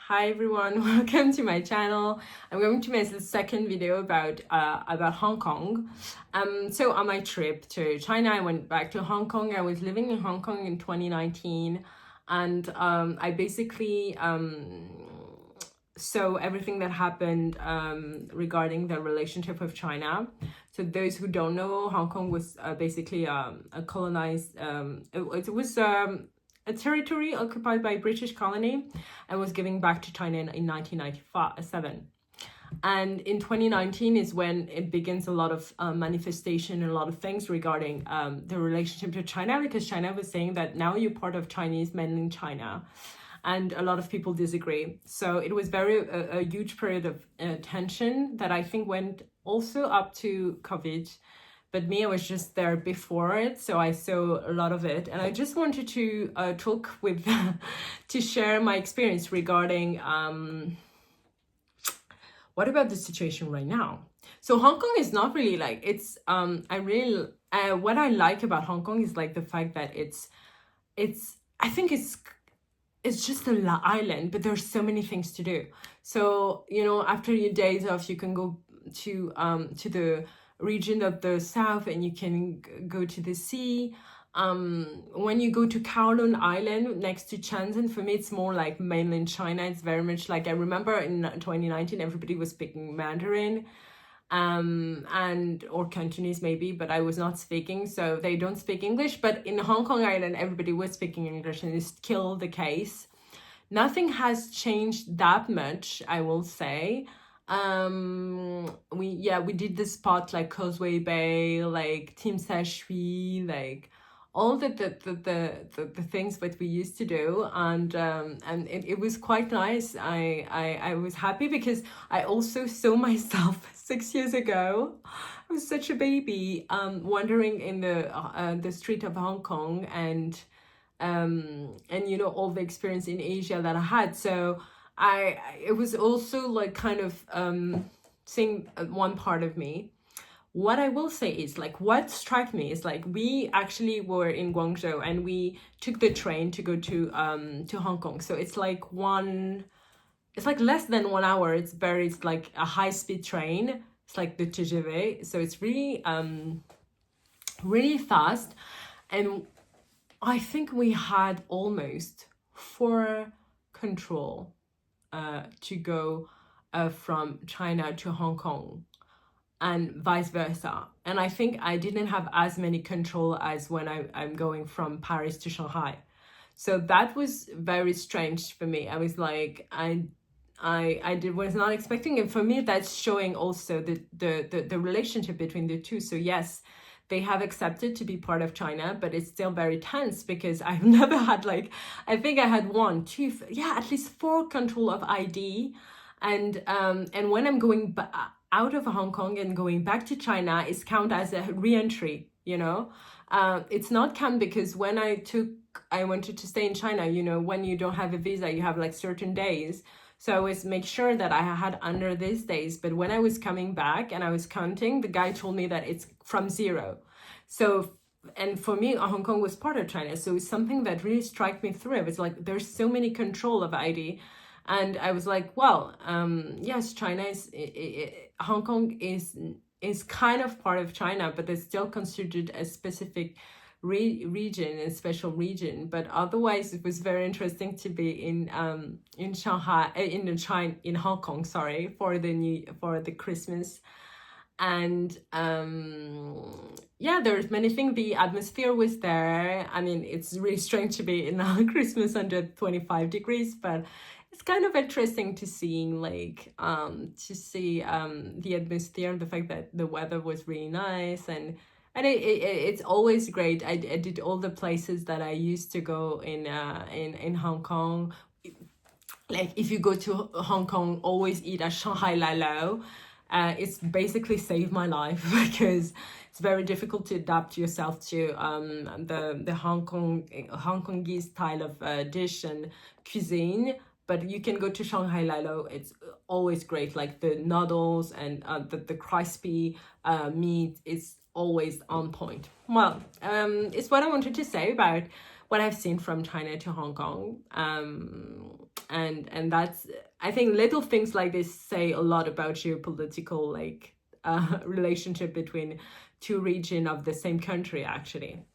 Hi everyone, welcome to my channel. I'm going to make the second video about Hong Kong. So on my trip to China, I went back to Hong Kong. I was living in Hong Kong in 2019, and I basically saw everything that happened regarding the relationship with China. So those who don't know, Hong Kong was basically a colonized. It was a territory occupied by British colony and was given back to China in 1997. And in 2019 is when it begins a lot of manifestation and a lot of things regarding the relationship to China, because China was saying that now you're part of Chinese mainland China. And a lot of people disagree. So it was a huge period of tension that I think went also up to COVID. But me, I was just there before it, so I saw a lot of it. And I just wanted to talk with, to share my experience regarding what about the situation right now. So Hong Kong is not really like, it's, what I like about Hong Kong is like the fact that I think it's just an island, but there's so many things to do. So, you know, after your days off, you can go to the region of the south and you can go to the sea. When you go to Kowloon Island next to Shenzhen, for me it's more like mainland China. It's very much like, I remember in 2019 everybody was speaking Mandarin or Cantonese maybe, but I was not speaking, so they don't speak English. But in Hong Kong Island everybody was speaking English, and it's still the case. Nothing has changed that much, I will say. We did the spot like Causeway Bay, like Tim Sa Shui, like all the things that we used to do, and it was quite nice. I was happy because I also saw myself 6 years ago. I was such a baby, wandering in the street of Hong Kong, and you know, all the experience in Asia that I had. So it was also like kind of seeing one part of me. What I will say is like, what struck me is like, we actually were in Guangzhou and we took the train to go to Hong Kong. So it's like less than 1 hour. It's like a high-speed train. It's like the TGV. So it's really really fast. And I think we had almost 4 control to go from China to Hong Kong and vice versa. And I think I didn't have as many control as when I'm going from Paris to Shanghai. So that was very strange for me. I was like, was not expecting it. For me, that's showing also the relationship between the two. So yes, they have accepted to be part of China, but it's still very tense because I've never had like, I think I had 1, 2, at least 4 control of ID. And when I'm going out of Hong Kong and going back to China, it's count as a re-entry, you know. It's not count because when I wanted to stay in China, you know, when you don't have a visa, you have like certain days. So I always make sure that I had under these days. But when I was coming back and I was counting, the guy told me that it's from 0. So, and for me, Hong Kong was part of China. So it's something that really struck me through. It's like, there's so many control of ID. And I was like, well, yes, Hong Kong is kind of part of China, but it's still considered a specific region, a special region. But otherwise, it was very interesting to be in Shanghai, in Hong Kong, sorry, for the Christmas. And there's many things. The atmosphere was there. I mean, it's really strange to be in Christmas under 25 degrees, but it's kind of interesting to see like the atmosphere, the fact that the weather was really nice, and it's always great. I did all the places that I used to go in Hong Kong. Like if you go to Hong Kong, always eat at Shanghai Lai Lo. It's basically saved my life because it's very difficult to adapt yourself to the Hong Kongese style of dish and cuisine. But you can go to Shanghai Lai Lo. It's always great. Like the noodles and the crispy meat is always on point. Well, it's what I wanted to say about what I've seen from China to Hong Kong. And that's I think little things like this say a lot about geopolitical, like relationship between two regions of the same country, actually.